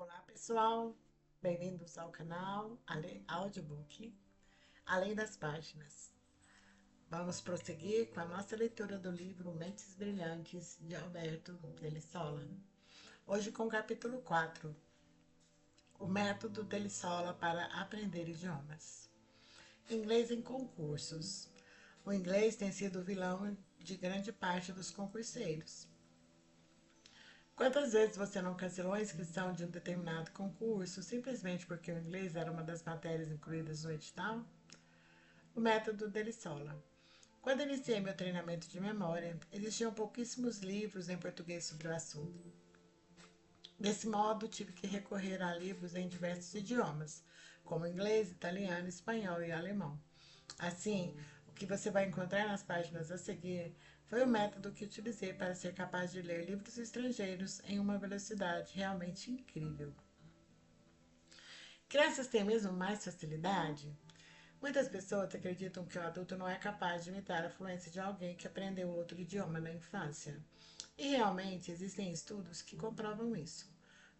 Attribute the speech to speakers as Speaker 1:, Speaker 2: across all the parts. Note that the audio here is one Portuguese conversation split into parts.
Speaker 1: Olá pessoal, bem-vindos ao canal Audiobook Além das Páginas. Vamos prosseguir com a nossa leitura do livro Mentes Brilhantes de Alberto Delissola. Hoje com o capítulo 4, o método Delissola para aprender idiomas. Inglês em concursos. O inglês tem sido o vilão de grande parte dos concurseiros. Quantas vezes você não cancelou a inscrição de um determinado concurso simplesmente porque o inglês era uma das matérias incluídas no edital? O método Delissola. Quando iniciei meu treinamento de memória, existiam pouquíssimos livros em português sobre o assunto. Desse modo, tive que recorrer a livros em diversos idiomas, como inglês, italiano, espanhol e alemão. Assim, o que você vai encontrar nas páginas a seguir foi o método que utilizei para ser capaz de ler livros estrangeiros em uma velocidade realmente incrível. Crianças têm mesmo mais facilidade? Muitas pessoas acreditam que o adulto não é capaz de imitar a fluência de alguém que aprendeu outro idioma na infância. E realmente existem estudos que comprovam isso.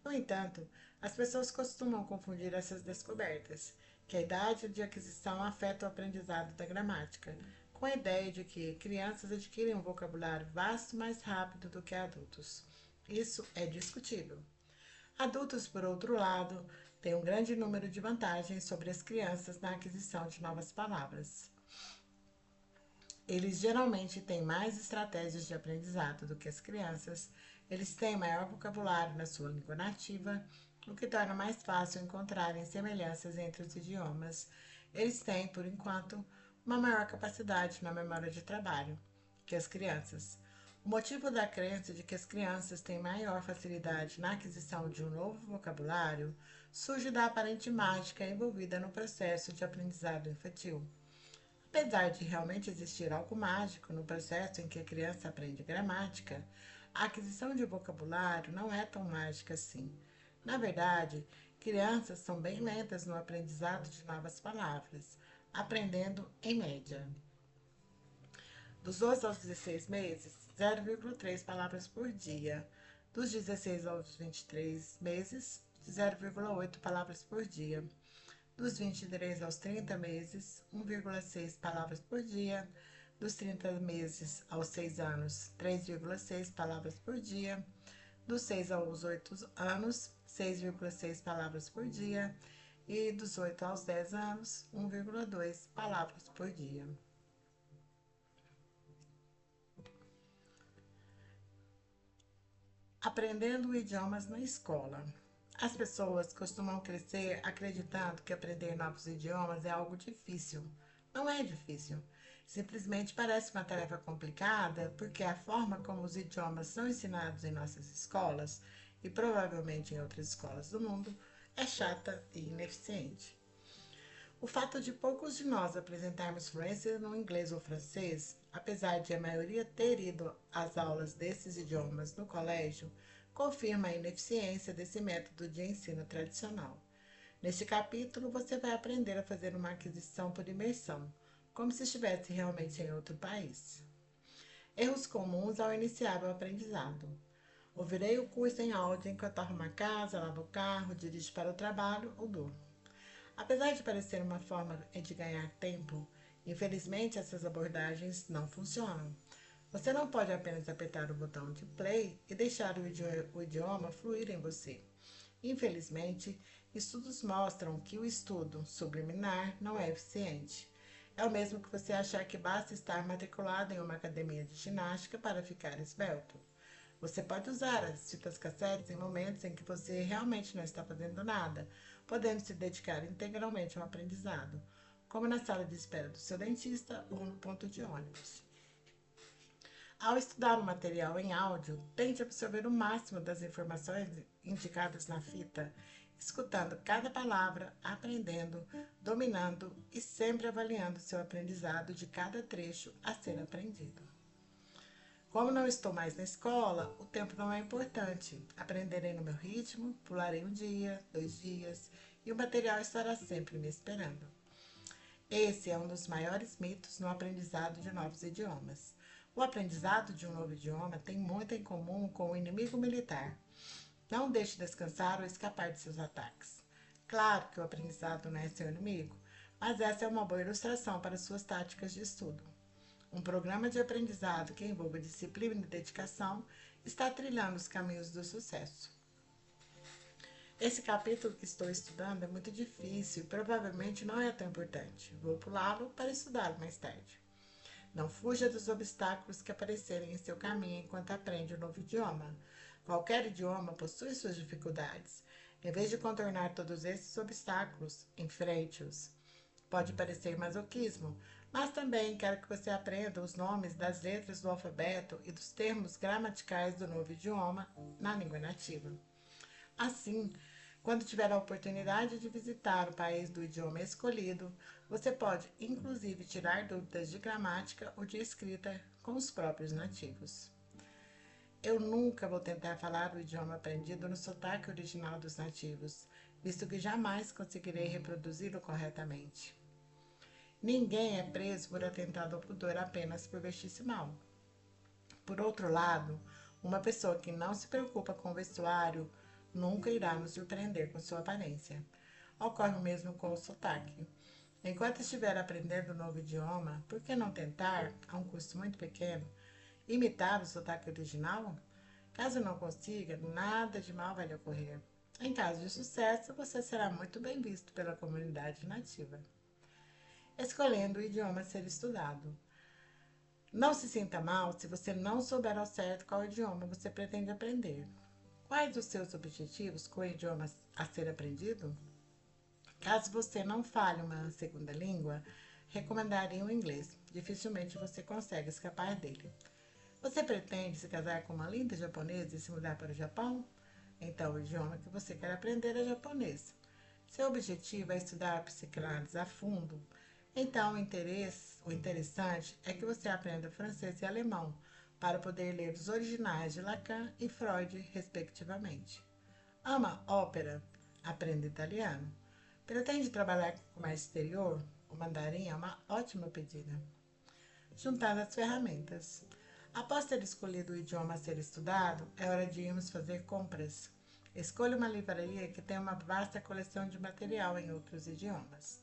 Speaker 1: No entanto, as pessoas costumam confundir essas descobertas, que a idade de aquisição afeta o aprendizado da gramática, com a ideia de que crianças adquirem um vocabulário vasto mais rápido do que adultos. Isso é discutível. Adultos, por outro lado, têm um grande número de vantagens sobre as crianças na aquisição de novas palavras. Eles geralmente têm mais estratégias de aprendizado do que as crianças, eles têm maior vocabulário na sua língua nativa, o que torna mais fácil encontrarem semelhanças entre os idiomas. Eles têm, por enquanto, uma maior capacidade na memória de trabalho que as crianças. O motivo da crença de que as crianças têm maior facilidade na aquisição de um novo vocabulário surge da aparente mágica envolvida no processo de aprendizado infantil. Apesar de realmente existir algo mágico no processo em que a criança aprende gramática, a aquisição de vocabulário não é tão mágica assim. Na verdade, crianças são bem lentas no aprendizado de novas palavras, aprendendo em média. Dos 12 aos 16 meses, 0,3 palavras por dia. Dos 16 aos 23 meses, 0,8 palavras por dia. Dos 23 aos 30 meses, 1,6 palavras por dia. Dos 30 meses aos 6 anos, 3,6 palavras por dia. Dos 6 aos 8 anos, 6,6 palavras por dia. E dos 8 aos 10 anos, 1,2 palavras por dia. Aprendendo idiomas na escola. As pessoas costumam crescer acreditando que aprender novos idiomas é algo difícil. Não é difícil. Simplesmente parece uma tarefa complicada porque a forma como os idiomas são ensinados em nossas escolas e provavelmente em outras escolas do mundo é chata e ineficiente. O fato de poucos de nós apresentarmos fluência no inglês ou francês, apesar de a maioria ter ido às aulas desses idiomas no colégio, confirma a ineficiência desse método de ensino tradicional. Neste capítulo, você vai aprender a fazer uma aquisição por imersão, como se estivesse realmente em outro país. Erros comuns ao iniciar o aprendizado. Ouvirei o curso em áudio enquanto arrumo a casa, lavo o carro, dirijo para o trabalho ou durmo. Apesar de parecer uma forma de ganhar tempo, infelizmente essas abordagens não funcionam. Você não pode apenas apertar o botão de play e deixar o idioma fluir em você. Infelizmente, estudos mostram que o estudo subliminar não é eficiente. É o mesmo que você achar que basta estar matriculado em uma academia de ginástica para ficar esbelto. Você pode usar as fitas cassetes em momentos em que você realmente não está fazendo nada, podendo se dedicar integralmente ao aprendizado, como na sala de espera do seu dentista ou no ponto de ônibus. Ao estudar o material em áudio, tente absorver o máximo das informações indicadas na fita, escutando cada palavra, aprendendo, dominando e sempre avaliando seu aprendizado de cada trecho a ser aprendido. Como não estou mais na escola, o tempo não é importante. Aprenderei no meu ritmo, pularei um dia, 2 dias e o material estará sempre me esperando. Esse é um dos maiores mitos no aprendizado de novos idiomas. O aprendizado de um novo idioma tem muito em comum com o inimigo militar. Não deixe descansar ou escapar de seus ataques. Claro que o aprendizado não é seu inimigo, mas essa é uma boa ilustração para suas táticas de estudo. Um programa de aprendizado que envolva disciplina e dedicação está trilhando os caminhos do sucesso. Esse capítulo que estou estudando é muito difícil e provavelmente não é tão importante. Vou pulá-lo para estudá-lo mais tarde. Não fuja dos obstáculos que aparecerem em seu caminho enquanto aprende um novo idioma. Qualquer idioma possui suas dificuldades. Em vez de contornar todos esses obstáculos, enfrente-os. Pode parecer masoquismo, mas também quero que você aprenda os nomes das letras do alfabeto e dos termos gramaticais do novo idioma na língua nativa. Assim, quando tiver a oportunidade de visitar o país do idioma escolhido, você pode inclusive tirar dúvidas de gramática ou de escrita com os próprios nativos. Eu nunca vou tentar falar o idioma aprendido no sotaque original dos nativos, visto que jamais conseguirei reproduzi-lo corretamente. Ninguém é preso por atentado ao pudor apenas por vestir-se mal. Por outro lado, uma pessoa que não se preocupa com o vestuário nunca irá nos surpreender com sua aparência. Ocorre o mesmo com o sotaque. Enquanto estiver aprendendo um novo idioma, por que não tentar, a um custo muito pequeno, imitar o sotaque original? Caso não consiga, nada de mal vai lhe ocorrer. Em caso de sucesso, você será muito bem visto pela comunidade nativa. Escolhendo o idioma a ser estudado. Não se sinta mal se você não souber ao certo qual idioma você pretende aprender. Quais os seus objetivos com o idioma a ser aprendido? Caso você não fale uma segunda língua, recomendaria o inglês. Dificilmente você consegue escapar dele. Você pretende se casar com uma linda japonesa e se mudar para o Japão? Então o idioma que você quer aprender é japonês. Seu objetivo é estudar psicanálise a fundo. Então o interessante é que você aprenda francês e alemão para poder ler os originais de Lacan e Freud, respectivamente. Ama ópera? Aprenda italiano. Pretende trabalhar com comércio exterior? O mandarim é uma ótima pedida. Juntando as ferramentas. Após ter escolhido o idioma a ser estudado, é hora de irmos fazer compras. Escolha uma livraria que tenha uma vasta coleção de material em outros idiomas.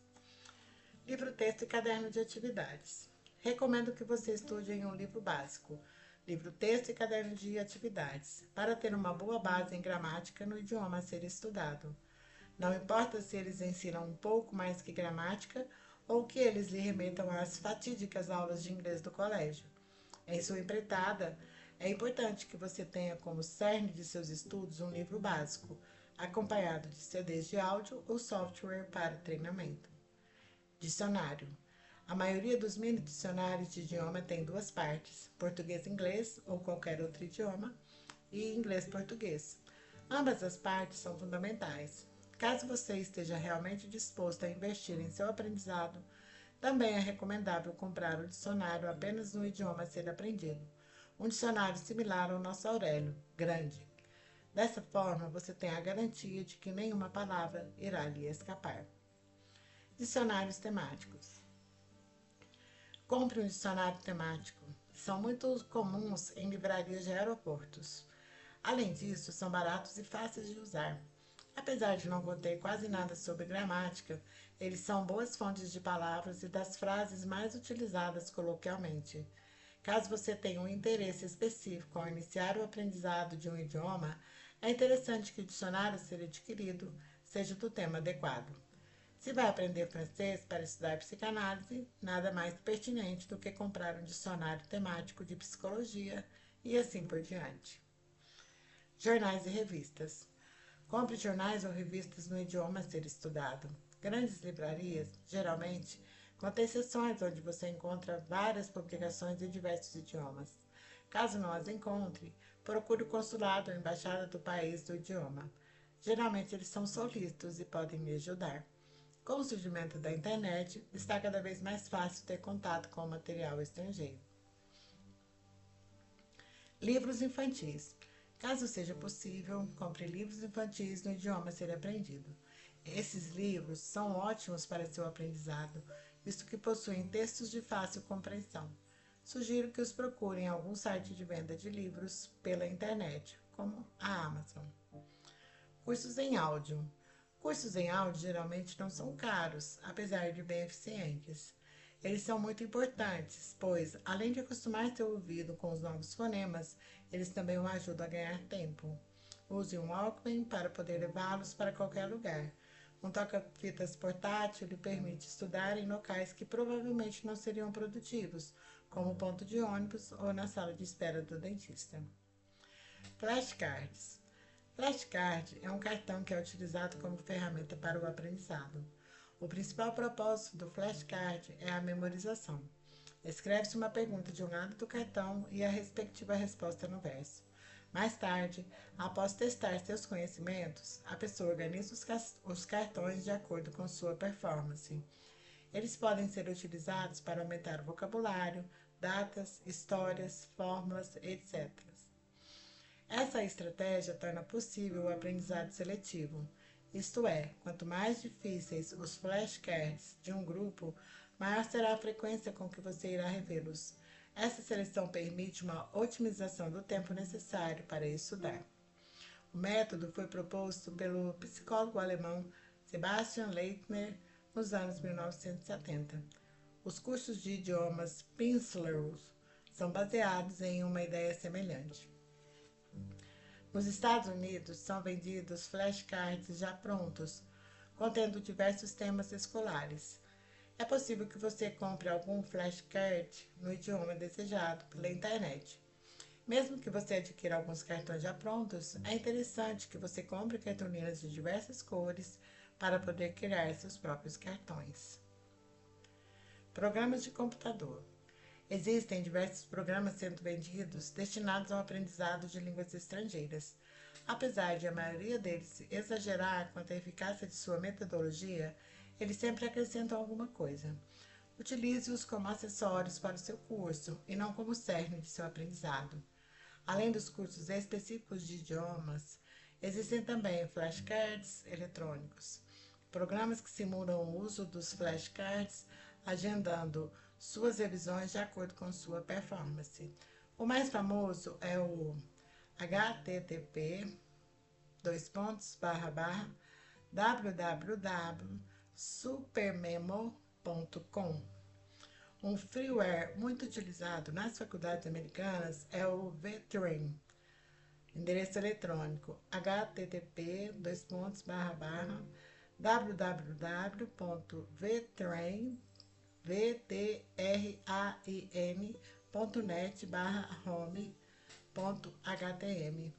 Speaker 1: Livro, texto e caderno de atividades. Recomendo que você estude em um livro básico, livro, texto e caderno de atividades, para ter uma boa base em gramática no idioma a ser estudado. Não importa se eles ensinam um pouco mais que gramática ou que eles lhe remetam às fatídicas aulas de inglês do colégio. Em sua empreitada, é importante que você tenha como cerne de seus estudos um livro básico, acompanhado de CDs de áudio ou software para treinamento. Dicionário. A maioria dos mini dicionários de idioma tem duas partes, português-inglês ou qualquer outro idioma, e inglês-português. Ambas as partes são fundamentais. Caso você esteja realmente disposto a investir em seu aprendizado, também é recomendável comprar o dicionário apenas no idioma a ser aprendido. Um dicionário similar ao nosso Aurélio, grande. Dessa forma, você tem a garantia de que nenhuma palavra irá lhe escapar. Dicionários temáticos. Compre um dicionário temático. São muito comuns em livrarias de aeroportos. Além disso, são baratos e fáceis de usar. Apesar de não conter quase nada sobre gramática, eles são boas fontes de palavras e das frases mais utilizadas coloquialmente. Caso você tenha um interesse específico ao iniciar o aprendizado de um idioma, é interessante que o dicionário a ser adquirido seja do tema adequado. Se vai aprender francês para estudar psicanálise, nada mais pertinente do que comprar um dicionário temático de psicologia e assim por diante. Jornais e revistas. Compre jornais ou revistas no idioma a ser estudado. Grandes livrarias, geralmente, contêm seções onde você encontra várias publicações em diversos idiomas. Caso não as encontre, procure o consulado ou embaixada do país do idioma. Geralmente eles são solícitos e podem lhe ajudar. Com o surgimento da internet, está cada vez mais fácil ter contato com o material estrangeiro. Livros infantis. Caso seja possível, compre livros infantis no idioma a ser aprendido. Esses livros são ótimos para seu aprendizado, visto que possuem textos de fácil compreensão. Sugiro que os procure em algum site de venda de livros pela internet, como a Amazon. Cursos em áudio. Cursos em áudio geralmente não são caros, apesar de bem eficientes. Eles são muito importantes, pois, além de acostumar seu ouvido com os novos fonemas, eles também o ajudam a ganhar tempo. Use um Walkman para poder levá-los para qualquer lugar. Um toca-fitas portátil lhe permite estudar em locais que provavelmente não seriam produtivos, como o ponto de ônibus ou na sala de espera do dentista. Flashcards. Flashcard é um cartão que é utilizado como ferramenta para o aprendizado. O principal propósito do flashcard é a memorização. Escreve-se uma pergunta de um lado do cartão e a respectiva resposta no verso. Mais tarde, após testar seus conhecimentos, a pessoa organiza os cartões de acordo com sua performance. Eles podem ser utilizados para aumentar o vocabulário, datas, histórias, fórmulas, etc. Essa estratégia torna possível o aprendizado seletivo. Isto é, quanto mais difíceis os flashcards de um grupo, maior será a frequência com que você irá revê-los. Essa seleção permite uma otimização do tempo necessário para estudar. O método foi proposto pelo psicólogo alemão Sebastian Leitner nos anos 1970. Os cursos de idiomas Pimsleur são baseados em uma ideia semelhante. Nos Estados Unidos, são vendidos flashcards já prontos, contendo diversos temas escolares. É possível que você compre algum flashcard no idioma desejado pela internet. Mesmo que você adquira alguns cartões já prontos, é interessante que você compre cartolinas de diversas cores para poder criar seus próprios cartões. Programas de computador. Existem diversos programas sendo vendidos destinados ao aprendizado de línguas estrangeiras. Apesar de a maioria deles exagerar quanto à eficácia de sua metodologia, eles sempre acrescentam alguma coisa. Utilize-os como acessórios para o seu curso e não como cerne de seu aprendizado. Além dos cursos específicos de idiomas, existem também flashcards eletrônicos, programas que simulam o uso dos flashcards, agendando suas revisões de acordo com sua performance. O mais famoso é o http://www.supermemo.com. Um freeware muito utilizado nas faculdades americanas é o VTrain. Endereço eletrônico http://www.vetrain.net/home.htm.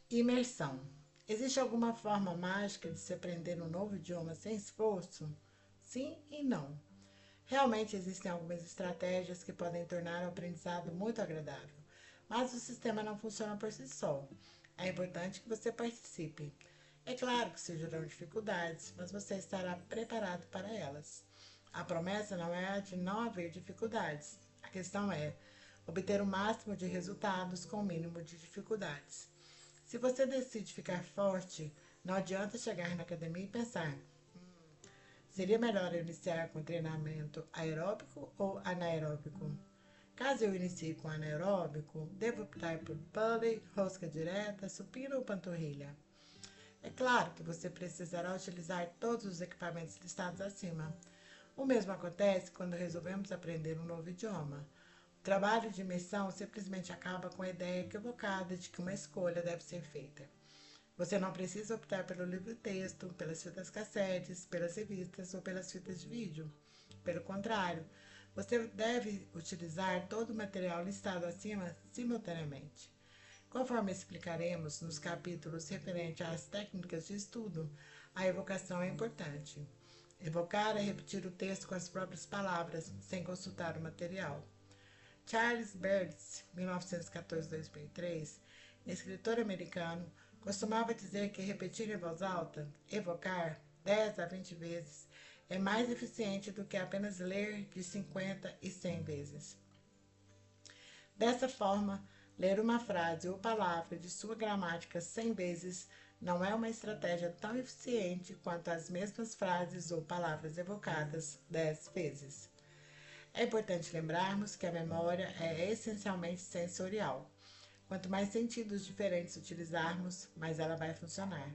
Speaker 1: Imersão. Existe alguma forma mágica de se aprender um novo idioma sem esforço? Sim e não. Realmente existem algumas estratégias que podem tornar o aprendizado muito agradável, mas o sistema não funciona por si só. É importante que você participe. É claro que surgirão dificuldades, mas você estará preparado para elas. A promessa não é a de não haver dificuldades. A questão é obter o máximo de resultados com o mínimo de dificuldades. Se você decide ficar forte, não adianta chegar na academia e pensar: seria melhor eu iniciar com treinamento aeróbico ou anaeróbico? Caso eu inicie com anaeróbico, devo optar por pulley, rosca direta, supino ou panturrilha? É claro que você precisará utilizar todos os equipamentos listados acima. O mesmo acontece quando resolvemos aprender um novo idioma. O trabalho de imersão simplesmente acaba com a ideia equivocada de que uma escolha deve ser feita. Você não precisa optar pelo livro-texto, pelas fitas cassetes, pelas revistas ou pelas fitas de vídeo. Pelo contrário, você deve utilizar todo o material listado acima simultaneamente. Conforme explicaremos nos capítulos referentes às técnicas de estudo, a evocação é importante. Evocar é repetir o texto com as próprias palavras, sem consultar o material. Charles Babbage, 1914-2003, escritor americano, costumava dizer que repetir em voz alta, evocar, 10 a 20 vezes, é mais eficiente do que apenas ler de 50 e 100 vezes. Dessa forma, ler uma frase ou palavra de sua gramática 100 vezes não é uma estratégia tão eficiente quanto as mesmas frases ou palavras evocadas 10 vezes. É importante lembrarmos que a memória é essencialmente sensorial. Quanto mais sentidos diferentes utilizarmos, mais ela vai funcionar.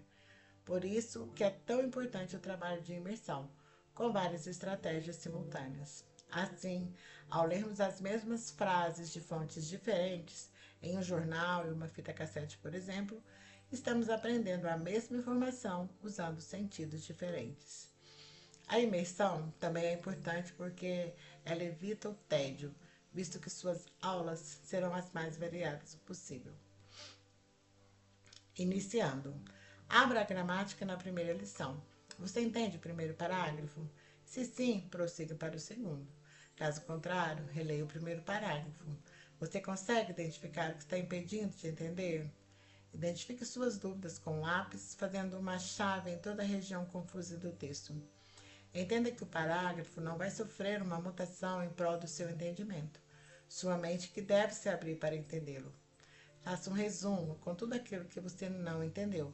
Speaker 1: Por isso que é tão importante o trabalho de imersão, com várias estratégias simultâneas. Assim, ao lermos as mesmas frases de fontes diferentes, em um jornal e uma fita cassete, por exemplo, estamos aprendendo a mesma informação usando sentidos diferentes. A imersão também é importante porque ela evita o tédio, visto que suas aulas serão as mais variadas possível. Iniciando. Abra a gramática na primeira lição. Você entende o primeiro parágrafo? Se sim, prossiga para o segundo. Caso contrário, releia o primeiro parágrafo. Você consegue identificar o que está impedindo de entender? Identifique suas dúvidas com lápis, fazendo uma chave em toda a região confusa do texto. Entenda que o parágrafo não vai sofrer uma mutação em prol do seu entendimento. Sua mente que deve se abrir para entendê-lo. Faça um resumo com tudo aquilo que você não entendeu.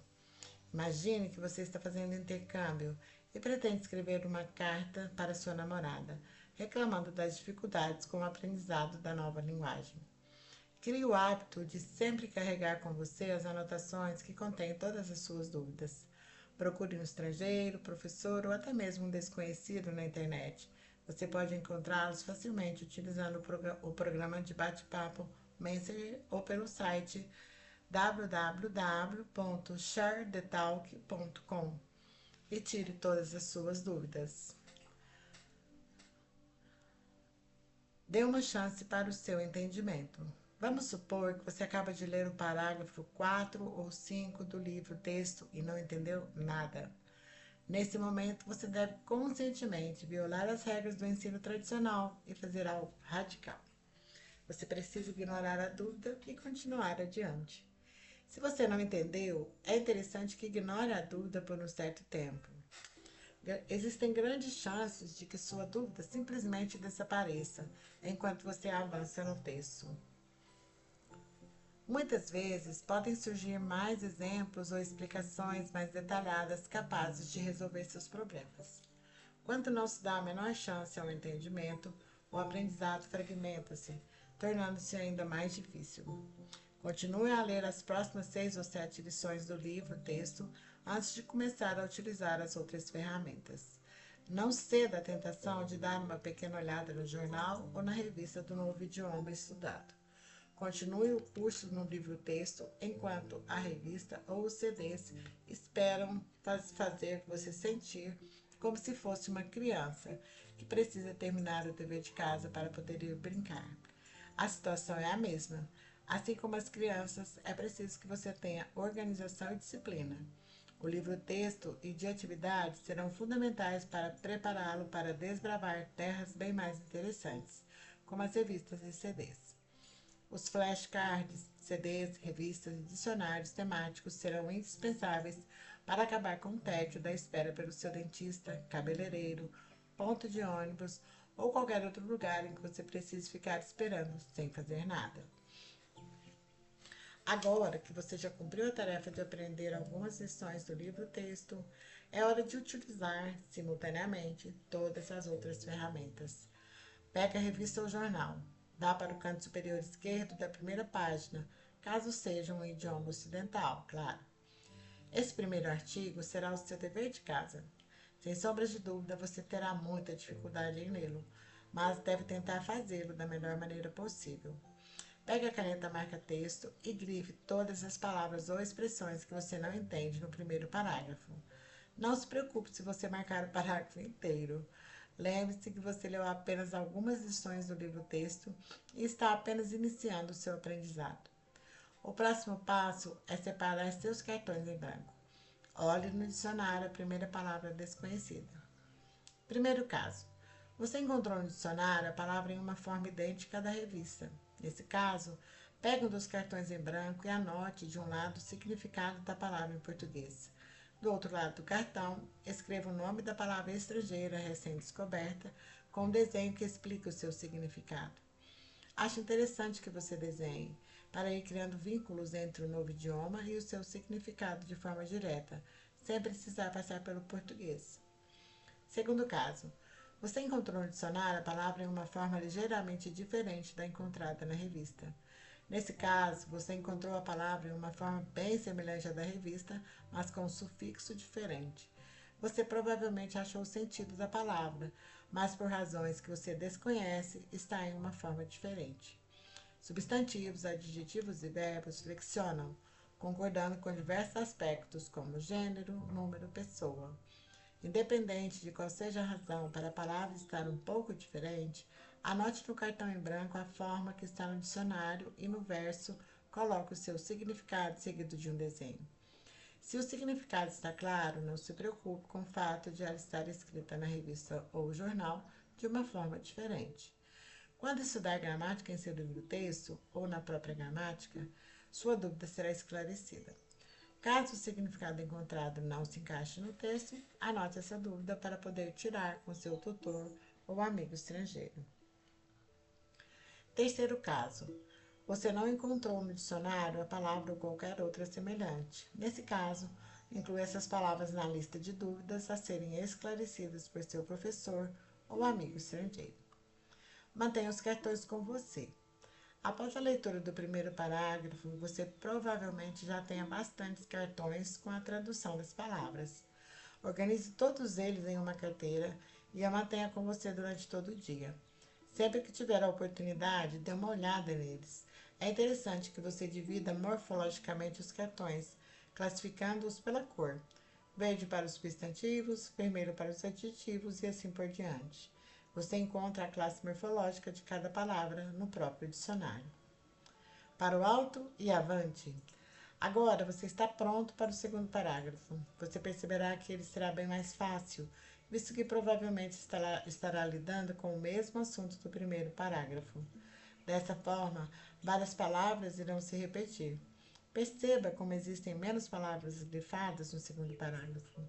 Speaker 1: Imagine que você está fazendo intercâmbio e pretende escrever uma carta para sua namorada, reclamando das dificuldades com o aprendizado da nova linguagem. Crie o hábito de sempre carregar com você as anotações que contêm todas as suas dúvidas. Procure um estrangeiro, professor ou até mesmo um desconhecido na internet. Você pode encontrá-los facilmente utilizando o programa de bate-papo Messenger ou pelo site www.sharethetalk.com e tire todas as suas dúvidas. Dê uma chance para o seu entendimento. Vamos supor que você acaba de ler o parágrafo 4 ou 5 do livro texto e não entendeu nada. Nesse momento, você deve conscientemente violar as regras do ensino tradicional e fazer algo radical. Você precisa ignorar a dúvida e continuar adiante. Se você não entendeu, é interessante que ignore a dúvida por um certo tempo. Existem grandes chances de que sua dúvida simplesmente desapareça enquanto você avança no texto. Muitas vezes podem surgir mais exemplos ou explicações mais detalhadas capazes de resolver seus problemas. Quando não se dá a menor chance ao entendimento, o aprendizado fragmenta-se, tornando-se ainda mais difícil. Continue a ler as próximas 6 ou 7 lições do livro texto antes de começar a utilizar as outras ferramentas. Não ceda à tentação de dar uma pequena olhada no jornal ou na revista do novo idioma estudado. Continue o curso no livro-texto, enquanto a revista ou os CDs esperam fazer você sentir como se fosse uma criança que precisa terminar o dever de casa para poder ir brincar. A situação é a mesma. Assim como as crianças, é preciso que você tenha organização e disciplina. O livro-texto e de atividades serão fundamentais para prepará-lo para desbravar terras bem mais interessantes, como as revistas e CDs. Os flashcards, CDs, revistas e dicionários temáticos serão indispensáveis para acabar com o tédio da espera pelo seu dentista, cabeleireiro, ponto de ônibus ou qualquer outro lugar em que você precise ficar esperando sem fazer nada. Agora que você já cumpriu a tarefa de aprender algumas lições do livro-texto, é hora de utilizar simultaneamente todas as outras ferramentas. Pegue a revista ou jornal. Vá para o canto superior esquerdo da primeira página, caso seja um idioma ocidental, claro. Esse primeiro artigo será o seu dever de casa. Sem sombras de dúvida, você terá muita dificuldade em lê-lo, mas deve tentar fazê-lo da melhor maneira possível. Pegue a caneta marca-texto e grife todas as palavras ou expressões que você não entende no primeiro parágrafo. Não se preocupe se você marcar o parágrafo inteiro. Lembre-se que você leu apenas algumas lições do livro-texto e está apenas iniciando o seu aprendizado. O próximo passo é separar seus cartões em branco. Olhe no dicionário a primeira palavra desconhecida. Primeiro caso. Você encontrou no dicionário a palavra em uma forma idêntica à da revista. Nesse caso, pegue um dos cartões em branco e anote de um lado o significado da palavra em português. Do outro lado do cartão, escreva o nome da palavra estrangeira recém-descoberta com um desenho que explique o seu significado. Acho interessante que você desenhe, para ir criando vínculos entre o novo idioma e o seu significado de forma direta, sem precisar passar pelo português. Segundo caso, você encontrou no dicionário a palavra em uma forma ligeiramente diferente da encontrada na revista. Nesse caso, você encontrou a palavra em uma forma bem semelhante à da revista, mas com um sufixo diferente. Você provavelmente achou o sentido da palavra, mas por razões que você desconhece, está em uma forma diferente. Substantivos, adjetivos e verbos flexionam, concordando com diversos aspectos como gênero, número, pessoa. Independente de qual seja a razão para a palavra estar um pouco diferente, anote no cartão em branco a forma que está no dicionário e no verso coloque o seu significado seguido de um desenho. Se o significado está claro, não se preocupe com o fato de ela estar escrita na revista ou jornal de uma forma diferente. Quando estudar gramática em seu livro-texto ou na própria gramática, sua dúvida será esclarecida. Caso o significado encontrado não se encaixe no texto, anote essa dúvida para poder tirar com seu tutor ou amigo estrangeiro. Terceiro caso. Você não encontrou no dicionário a palavra ou qualquer outra semelhante. Nesse caso, inclua essas palavras na lista de dúvidas a serem esclarecidas por seu professor ou amigo estrangeiro. Mantenha os cartões com você. Após a leitura do primeiro parágrafo, você provavelmente já tenha bastantes cartões com a tradução das palavras. Organize todos eles em uma carteira e a mantenha com você durante todo o dia. Sempre que tiver a oportunidade, dê uma olhada neles. É interessante que você divida morfologicamente os cartões, classificando-os pela cor. Verde para os substantivos, vermelho para os adjetivos e assim por diante. Você encontra a classe morfológica de cada palavra no próprio dicionário. Para o alto e avante. Agora você está pronto para o segundo parágrafo. Você perceberá que ele será bem mais fácil, visto que provavelmente estará lidando com o mesmo assunto do primeiro parágrafo. Dessa forma, várias palavras irão se repetir. Perceba como existem menos palavras grifadas no segundo parágrafo.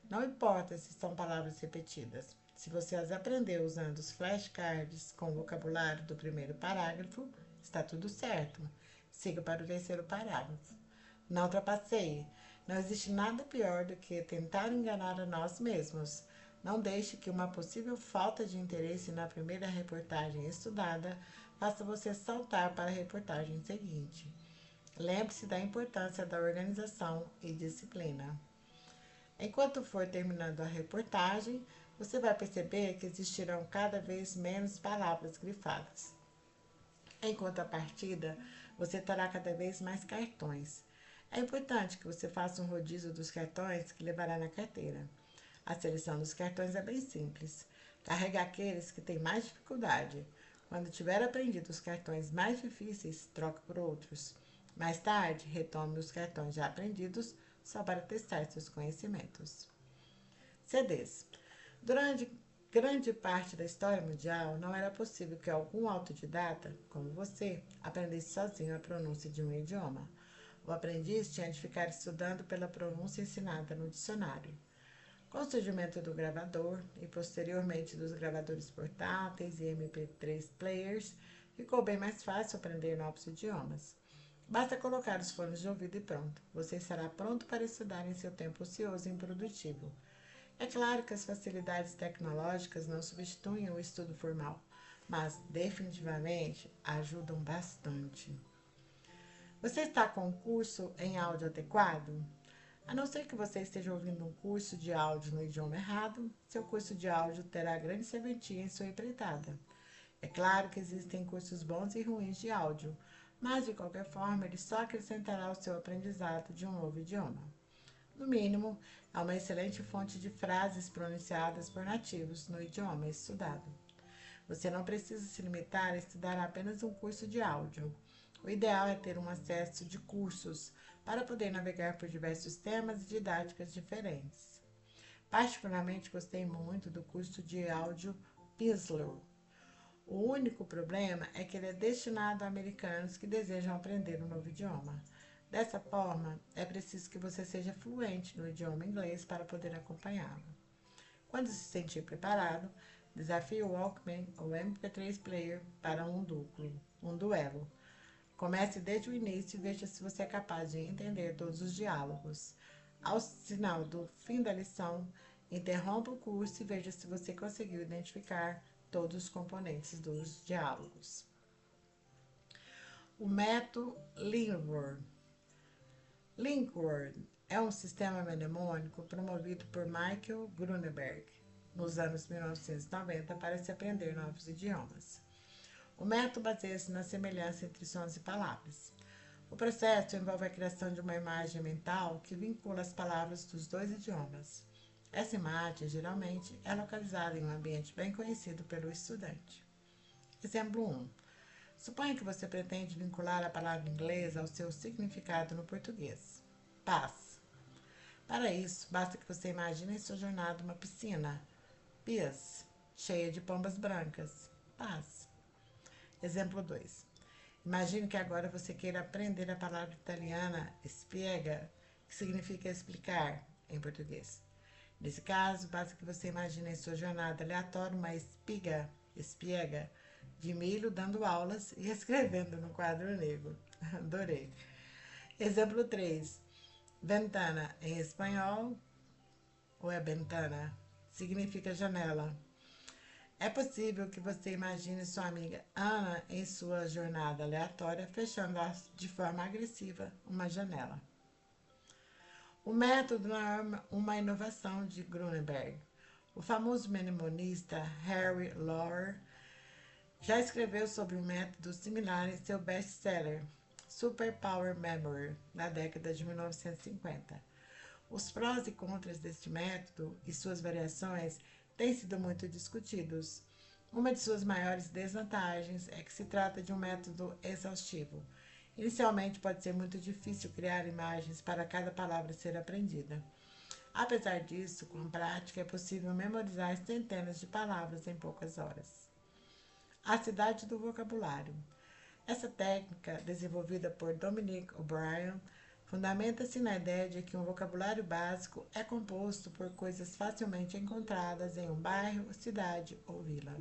Speaker 1: Não importa se são palavras repetidas. Se você as aprendeu usando os flashcards com o vocabulário do primeiro parágrafo, está tudo certo. Siga para o terceiro parágrafo. Não ultrapasseie. Não existe nada pior do que tentar enganar a nós mesmos. Não deixe que uma possível falta de interesse na primeira reportagem estudada faça você saltar para a reportagem seguinte. Lembre-se da importância da organização e disciplina. Enquanto for terminando a reportagem, você vai perceber que existirão cada vez menos palavras grifadas. Em contrapartida, você terá cada vez mais cartões. É importante que você faça um rodízio dos cartões que levará na carteira. A seleção dos cartões é bem simples. Carregue aqueles que têm mais dificuldade. Quando tiver aprendido os cartões mais difíceis, troque por outros. Mais tarde, retome os cartões já aprendidos só para testar seus conhecimentos. CDs. Durante grande parte da história mundial, não era possível que algum autodidata, como você, aprendesse sozinho a pronúncia de um idioma. O aprendiz tinha de ficar estudando pela pronúncia ensinada no dicionário. Com o surgimento do gravador e posteriormente dos gravadores portáteis e MP3 players, ficou bem mais fácil aprender novos idiomas. Basta colocar os fones de ouvido e pronto. Você estará pronto para estudar em seu tempo ocioso e improdutivo. É claro que as facilidades tecnológicas não substituem o estudo formal, mas definitivamente ajudam bastante. Você está com um curso em áudio adequado? A não ser que você esteja ouvindo um curso de áudio no idioma errado, seu curso de áudio terá grande serventia em sua empreitada. É claro que existem cursos bons e ruins de áudio, mas de qualquer forma ele só acrescentará ao seu aprendizado de um novo idioma. No mínimo, é uma excelente fonte de frases pronunciadas por nativos no idioma estudado. Você não precisa se limitar a estudar apenas um curso de áudio. O ideal é ter um acesso de cursos para poder navegar por diversos temas e didáticas diferentes. Particularmente gostei muito do curso de áudio Pizler. O único problema é que ele é destinado a americanos que desejam aprender um novo idioma. Dessa forma, é preciso que você seja fluente no idioma inglês para poder acompanhá-lo. Quando se sentir preparado, desafie o Walkman ou MP3 Player para um duelo. Comece desde o início e veja se você é capaz de entender todos os diálogos. Ao sinal do fim da lição, interrompa o curso e veja se você conseguiu identificar todos os componentes dos diálogos. O método Linkworth. Linkworth é um sistema mnemônico promovido por Michael Grunberg nos anos 1990 para se aprender novos idiomas. O método baseia-se na semelhança entre sons e palavras. O processo envolve a criação de uma imagem mental que vincula as palavras dos dois idiomas. Essa imagem, geralmente, é localizada em um ambiente bem conhecido pelo estudante. Exemplo 1. Suponha que você pretende vincular a palavra inglesa ao seu significado no português. Paz. Para isso, basta que você imagine em sua jornada uma piscina, Pias, cheia de pombas brancas. Paz. Exemplo 2. Imagine que agora você queira aprender a palavra italiana spiega, que significa explicar em português. Nesse caso, basta que você imagine em sua jornada aleatória uma espiega, de milho dando aulas e escrevendo no quadro negro. Adorei. Exemplo 3. Ventana em espanhol, ou é ventana, significa janela. É possível que você imagine sua amiga Ana em sua jornada aleatória fechando de forma agressiva uma janela. O método não é uma inovação de Grunberg. O famoso mnemonista Harry Lauer já escreveu sobre um método similar em seu best-seller Superpower Memory, na década de 1950. Os prós e contras deste método e suas variações têm sido muito discutidos. Uma de suas maiores desvantagens é que se trata de um método exaustivo. Inicialmente pode ser muito difícil criar imagens para cada palavra ser aprendida. Apesar disso, com prática é possível memorizar centenas de palavras em poucas horas. A cidade do vocabulário. Essa técnica, desenvolvida por Dominic O'Brien, fundamenta-se na ideia de que um vocabulário básico é composto por coisas facilmente encontradas em um bairro, cidade ou vila.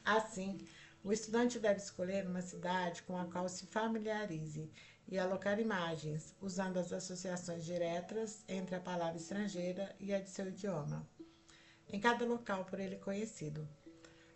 Speaker 1: Assim, o estudante deve escolher uma cidade com a qual se familiarize e alocar imagens, usando as associações diretas entre a palavra estrangeira e a de seu idioma, em cada local por ele conhecido.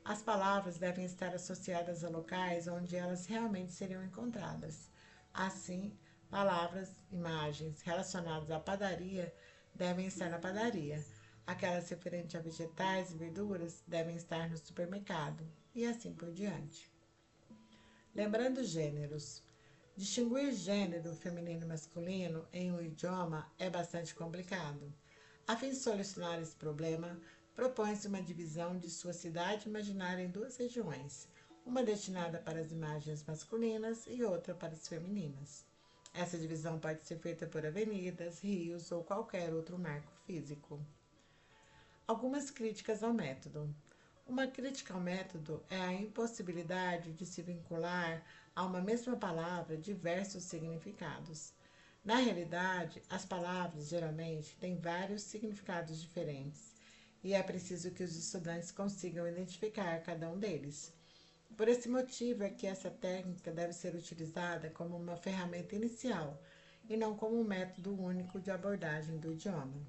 Speaker 1: As palavras devem estar associadas a locais onde elas realmente seriam encontradas. Assim, palavras, imagens relacionadas à padaria devem estar na padaria. Aquelas referentes a vegetais e verduras devem estar no supermercado, e assim por diante. Lembrando gêneros. Distinguir gênero feminino e masculino em um idioma é bastante complicado. A fim de solucionar esse problema, propõe-se uma divisão de sua cidade imaginária em duas regiões, uma destinada para as imagens masculinas e outra para as femininas. Essa divisão pode ser feita por avenidas, rios ou qualquer outro marco físico. Algumas críticas ao método. Uma crítica ao método é a impossibilidade de se vincular a uma mesma palavra diversos significados. Na realidade, as palavras geralmente têm vários significados diferentes e é preciso que os estudantes consigam identificar cada um deles. Por esse motivo é que essa técnica deve ser utilizada como uma ferramenta inicial e não como um método único de abordagem do idioma.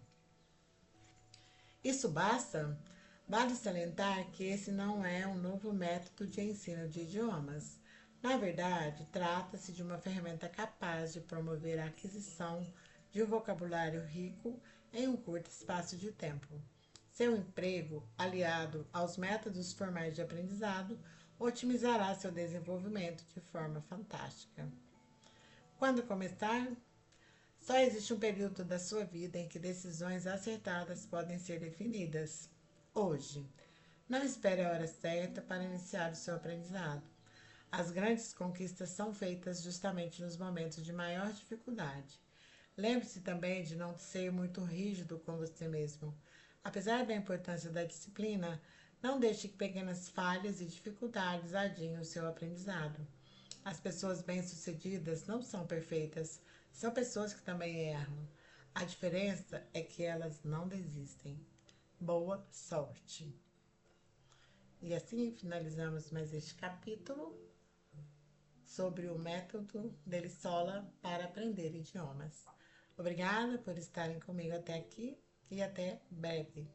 Speaker 1: Isso basta? Vale salientar que esse não é um novo método de ensino de idiomas. Na verdade, trata-se de uma ferramenta capaz de promover a aquisição de um vocabulário rico em um curto espaço de tempo. Seu emprego, aliado aos métodos formais de aprendizado, otimizará seu desenvolvimento de forma fantástica. Quando começar? Só existe um período da sua vida em que decisões acertadas podem ser definidas. Hoje. Não espere a hora certa para iniciar o seu aprendizado. As grandes conquistas são feitas justamente nos momentos de maior dificuldade. Lembre-se também de não ser muito rígido com você mesmo. Apesar da importância da disciplina, não deixe que pequenas falhas e dificuldades adiem o seu aprendizado. As pessoas bem-sucedidas não são perfeitas, são pessoas que também erram. A diferença é que elas não desistem. Boa sorte! E assim finalizamos mais este capítulo sobre o método Delissola para aprender idiomas. Obrigada por estarem comigo até aqui e até breve.